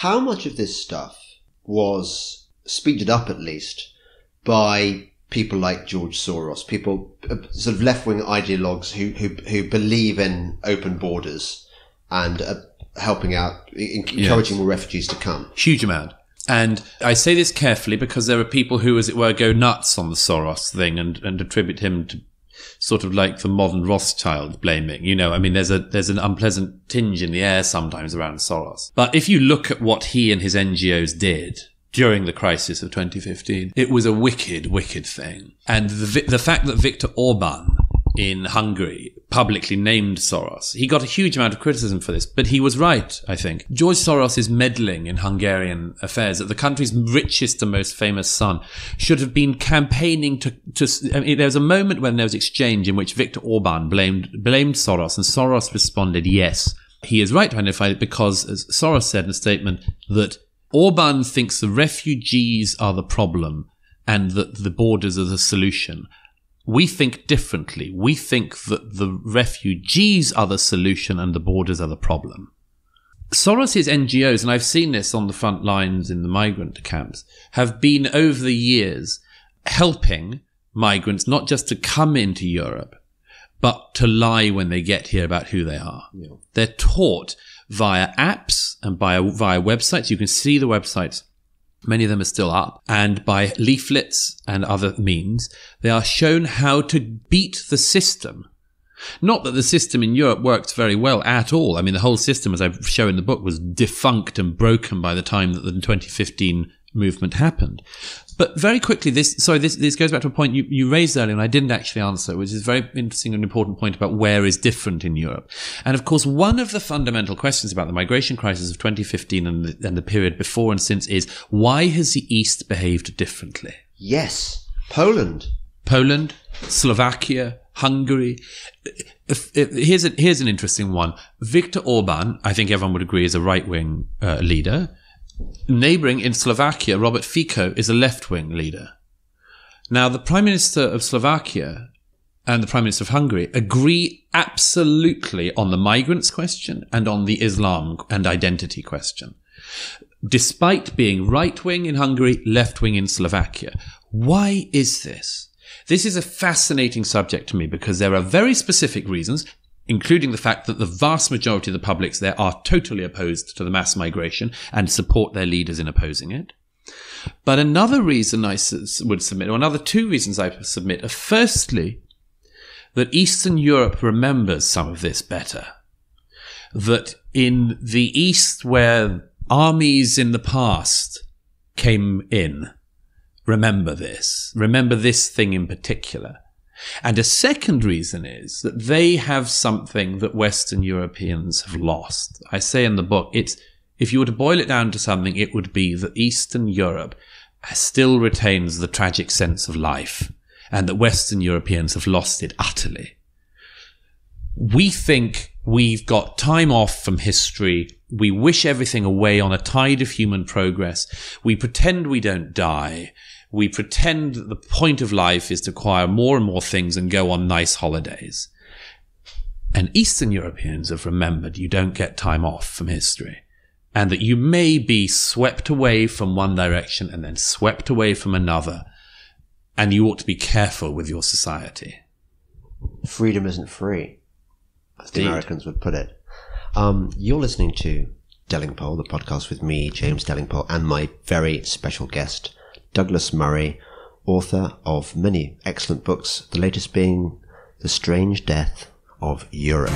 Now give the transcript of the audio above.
How much of this stuff was speeded up, at least, by people like György Soros, people, sort of left-wing ideologues who believe in open borders and helping out, encouraging more refugees to come? Huge amount. And I say this carefully because there are people who, as it were, go nuts on the Soros thing and attribute him to sort of like the modern Rothschild blaming. You know, I mean, there's an unpleasant tinge in the air sometimes around Soros. But if you look at what he and his NGOs did during the crisis of 2015, it was a wicked, wicked thing. And the fact that Viktor Orban in Hungary publicly named Soros, he got a huge amount of criticism for this, but he was right, I think. György Soros is meddling in Hungarian affairs, that the country's richest and most famous son should have been campaigning to I mean, there was a moment when there was exchange in which Viktor Orban blamed Soros, and Soros responded, yes, he is right to identify it, because, as Soros said in a statement, that Orban thinks the refugees are the problem and that the borders are the solution. We think differently. We think that the refugees are the solution and the borders are the problem. Soros's NGOs, and I've seen this on the front lines in the migrant camps, have been over the years helping migrants not just to come into Europe, but to lie when they get here about who they are. Yeah. They're taught via apps and via websites. You can see the websites. Many of them are still up. And by leaflets and other means, they are shown how to beat the system. Not that the system in Europe works very well at all. I mean, the whole system, as I show in the book, was defunct and broken by the time that the 2015 movement happened. But very quickly, this goes back to a point you raised earlier, and I didn't actually answer, which is a very interesting and important point about where is different in Europe. And of course, one of the fundamental questions about the migration crisis of 2015 and the period before and since is, why has the East behaved differently? Yes. Poland, Slovakia, Hungary. Here's an interesting one. Viktor Orban, I think everyone would agree, is a right-wing leader. Neighbouring in Slovakia, Robert Fico is a left-wing leader. Now, the Prime Minister of Slovakia and the Prime Minister of Hungary agree absolutely on the migrants question and on the Islam and identity question, despite being right-wing in Hungary, left-wing in Slovakia. Why is this? This is a fascinating subject to me because there are very specific reasons, including the fact that the vast majority of the publics there are totally opposed to the mass migration and support their leaders in opposing it. But another reason I would submit, or another two reasons I submit, are firstly, that Eastern Europe remembers some of this better. That in the East, where armies in the past came in, remember this thing in particular. And a second reason is that they have something that Western Europeans have lost. I say in the book, if you were to boil it down to something, it would be that Eastern Europe still retains the tragic sense of life, and that Western Europeans have lost it utterly. We think we've got time off from history. We wish everything away on a tide of human progress. We pretend we don't die. We pretend that the point of life is to acquire more and more things and go on nice holidays. And Eastern Europeans have remembered you don't get time off from history, and that you may be swept away from one direction and then swept away from another, and you ought to be careful with your society. Freedom isn't free, as the Americans would put it. You're listening to Delingpole, the podcast with me, James Delingpole, and my very special guest, Douglas Murray, author of many excellent books, the latest being The Strange Death of Europe.